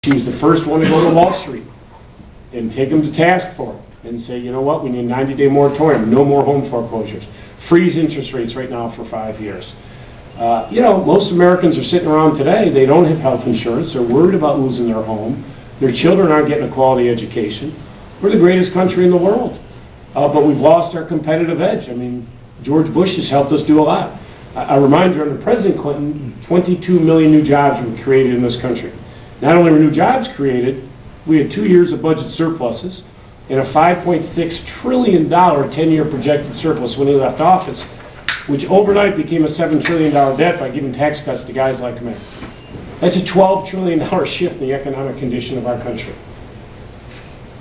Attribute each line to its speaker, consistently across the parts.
Speaker 1: She was the first one to go to Wall Street and take them to task for it and say, you know what, we need a 90-day moratorium, no more home foreclosures. Freeze interest rates right now for 5 years. You know, most Americans are sitting around today, they don't have health insurance, they're worried about losing their home, their children aren't getting a quality education. We're the greatest country in the world, but we've lost our competitive edge. I mean, George Bush has helped us do a lot. I remind you, under President Clinton, 22 million new jobs were created in this country. Not only were new jobs created, we had 2 years of budget surpluses and a $5.6 trillion 10-year projected surplus when he left office, which overnight became a $7 trillion debt by giving tax cuts to guys like me. That's a $12 trillion shift in the economic condition of our country.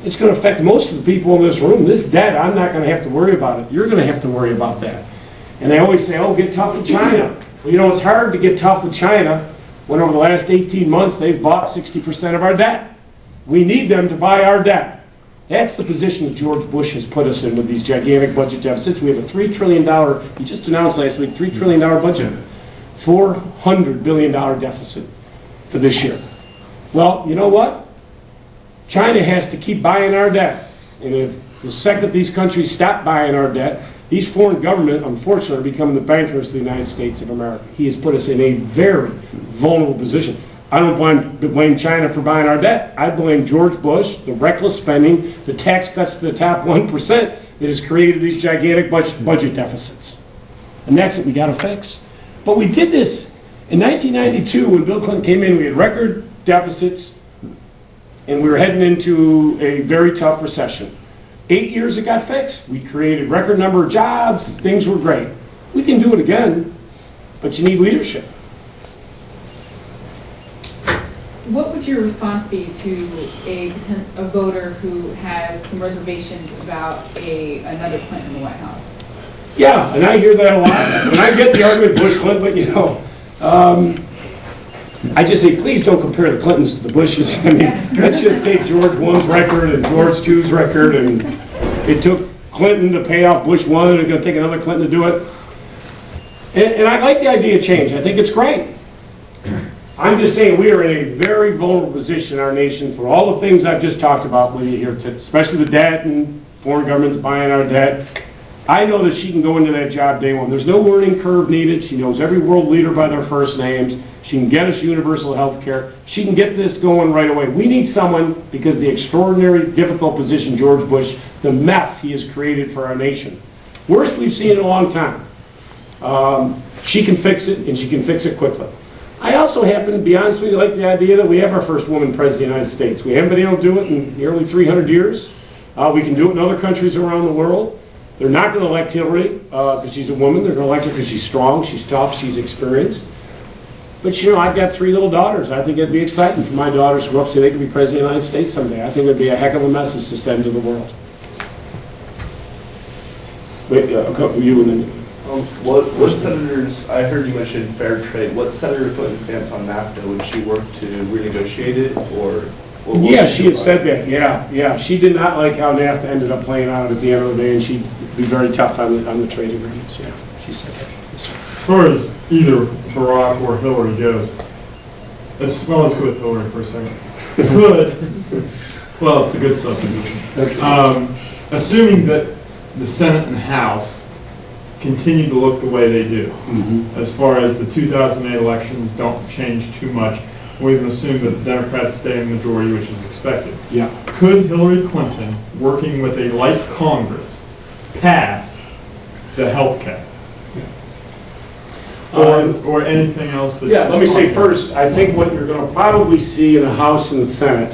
Speaker 1: It's going to affect most of the people in this room. This debt, I'm not going to have to worry about it. You're going to have to worry about that. And they always say, oh, get tough with China. Well, you know, it's hard to get tough with China when over the last 18 months they've bought 60% of our debt. We need them to buy our debt. That's the position that George Bush has put us in with these gigantic budget deficits. We have a $3 trillion, he just announced last week, $3 trillion budget, $400 billion deficit for this year. Well, you know what? China has to keep buying our debt. And if the second these countries stop buying our debt, these foreign governments, unfortunately, are becoming the bankers of the United States of America. He has put us in a very vulnerable position. I don't blame China for buying our debt. I blame George Bush, the reckless spending, the tax cuts to the top 1% that has created these gigantic budget deficits. And that's what we got to fix. But we did this in 1992 when Bill Clinton came in. We had record deficits, and we were heading into a very tough recession. 8 years it got fixed. We created record number of jobs. Things were great. We can do it again, but you need leadership.
Speaker 2: What would your response be to a voter who has some reservations about another Clinton in the White House?
Speaker 1: Yeah, and I hear that a lot. And I get the argument Bush-Clinton, but you know, I just say, please don't compare the Clintons to the Bushes. I mean, let's just take George 1's record and George 2's record, and it took Clinton to pay off Bush 1, and it's going to take another Clinton to do it. And I like the idea of change. I think it's great. I'm just saying we are in a very vulnerable position in our nation for all the things I've just talked about with you here, especially the debt and foreign governments buying our debt. I know that she can go into that job day one. There's no learning curve needed. She knows every world leader by their first names. She can get us universal health care. She can get this going right away. We need someone, because the extraordinary, difficult position George Bush, the mess he has created for our nation. Worst we've seen in a long time. She can fix it, and she can fix it quickly. I also happen, to be honest with you, like the idea that we have our first woman president of the United States. We haven't been able to do it in nearly 300 years. We can do it in other countries around the world. They're not going to elect Hillary because she's a woman. They're going to elect her because she's strong, she's tough, she's experienced. But you know, I've got 3 little daughters. I think it'd be exciting for my daughters to grow up so they can be president of the United States someday. I think it'd be a heck of a message to send to the world. Wait, you and then.
Speaker 3: What senators, I heard you mention fair trade, what Senator Clinton's stance on NAFTA? Would she work to renegotiate it, or?
Speaker 1: Yeah, she had said that, yeah. She did not like how NAFTA ended up playing out at the end of the day, and she'd be very tough on the trade agreements, yeah. She said that. Yes,
Speaker 4: as far as either Barack or Hillary goes, let's go with Hillary for a second. Well, it's a good subdivision. Assuming that the Senate and House continue to look the way they do, as far as the 2008 elections don't change too much, we can assume that the Democrats stay in the majority, which is expected.
Speaker 1: Yeah.
Speaker 4: Could Hillary Clinton, working with a light Congress, pass the health cap? Or anything else that...
Speaker 1: Yeah, let me say first, I think what you're going to probably see in the House and the Senate,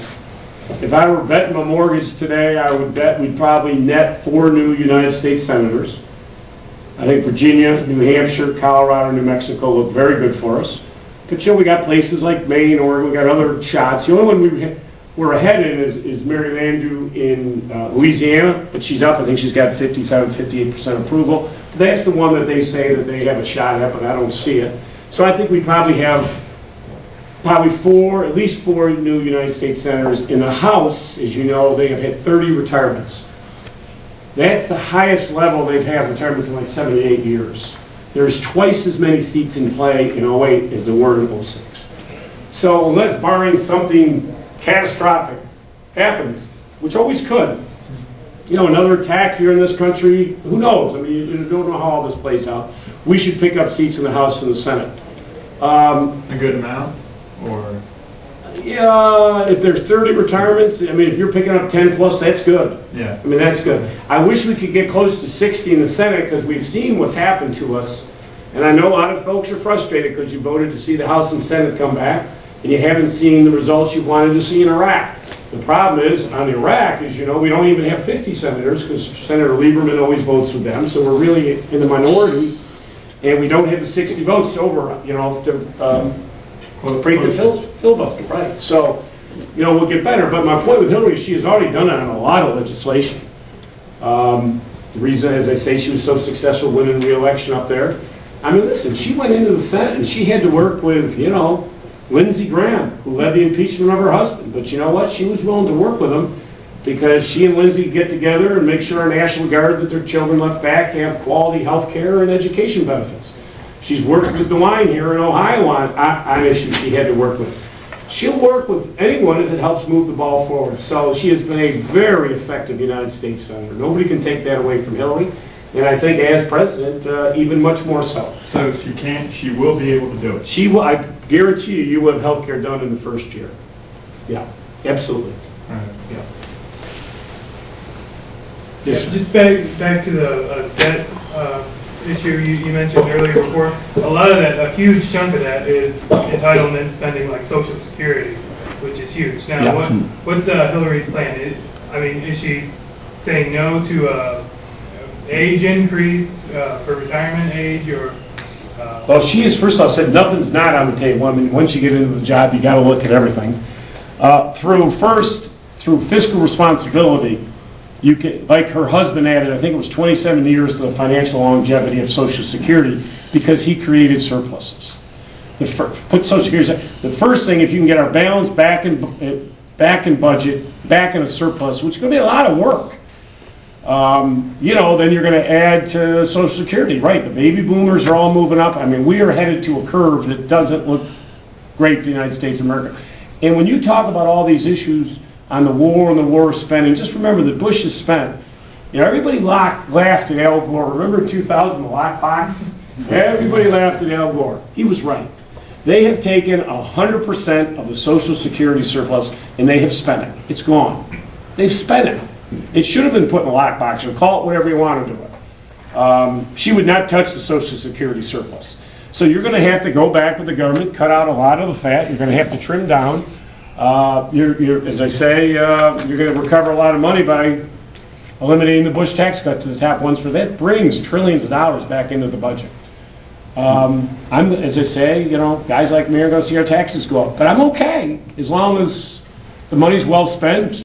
Speaker 1: if I were betting my mortgage today, I would bet we'd probably net 4 new United States senators. I think Virginia, New Hampshire, Colorado, New Mexico look very good for us. But you know, we got places like Maine, Oregon, we got other shots. The only one we're ahead in is Mary Landrieu in Louisiana, but she's up. I think she's got 57, 58% approval. That's the one that they say that they have a shot at, but I don't see it. So I think we probably have at least 4 new United States senators. In the House, as you know, they have had 30 retirements. That's the highest level they've had retirements in like 78 years. There's twice as many seats in play in 08 as there were in 06. So unless barring something catastrophic happens, which always could, you know, another attack here in this country, who knows? I mean, you don't know how all this plays out. We should pick up seats in the House and the Senate.
Speaker 4: A good amount, or?
Speaker 1: Yeah, if there's 30 retirements, I mean, if you're picking up 10 plus, that's good.
Speaker 4: Yeah.
Speaker 1: I mean, that's good. I wish we could get close to 60 in the Senate, because we've seen what's happened to us. And I know a lot of folks are frustrated because you voted to see the House and Senate come back, and you haven't seen the results you wanted to see in Iraq. The problem is, on Iraq, as you know, we don't even have 50 senators, because Senator Lieberman always votes with them, so we're really in the minority, and we don't have the 60 votes to break the filibuster, right? So, you know, we'll get better. But my point with Hillary is she has already done it on a lot of legislation. The reason, as I say, she was so successful winning re-election up there. I mean, listen, she went into the Senate and she had to work with, you know, Lindsey Graham, who led the impeachment of her husband. But you know what? She was willing to work with him because she and Lindsey get together and make sure our National Guard that their children left back have quality health care and education benefits. She's worked with DeWine here in Ohio on issues she had to work with. She'll work with anyone if it helps move the ball forward. So she has been a very effective United States Senator. Nobody can take that away from Hillary. And I think as president, even much more so.
Speaker 4: So she will be able to do it?
Speaker 1: She will, I guarantee you, you will have health care done in the first year. Yeah, absolutely.
Speaker 4: All right.
Speaker 1: Yeah.
Speaker 5: Yes, just back to the debt issue you mentioned earlier before. A lot of that, a huge chunk of that is entitlement spending, like Social Security, which is huge. Now,
Speaker 1: Yeah.
Speaker 5: what's Hillary's plan? I mean, is she saying no to age increase for retirement age, or?
Speaker 1: Well, she is, first of all, said nothing's not on the table. I mean, once you get into the job, you got to look at everything. Through fiscal responsibility, you can, like her husband added, I think it was 27 years to the financial longevity of Social Security because he created surpluses. Put Social Security, the first thing, if you can get our balance back in budget, back in a surplus, which is going to be a lot of work, you know, then you're going to add to Social Security. Right, the baby boomers are all moving up. I mean, we are headed to a curve that doesn't look great for the United States of America. And when you talk about all these issues on the war and the war spending, just remember that Bush has spent, you know, everybody laughed at Al Gore. Remember in 2000, the lockbox? Everybody laughed at Al Gore. He was right. They have taken 100% of the Social Security surplus and they have spent it. It's gone. They've spent it. It should have been put in a lockbox, or call it whatever you want to do it. She would not touch the Social Security surplus. So you're going to have to go back with the government, cut out a lot of the fat. You're going to have to trim down. As I say, you're going to recover a lot of money by eliminating the Bush tax cut to the top ones, for that brings trillions of dollars back into the budget. As I say, you know, guys like me are going to see our taxes go up, but I'm okay as long as the money's well spent.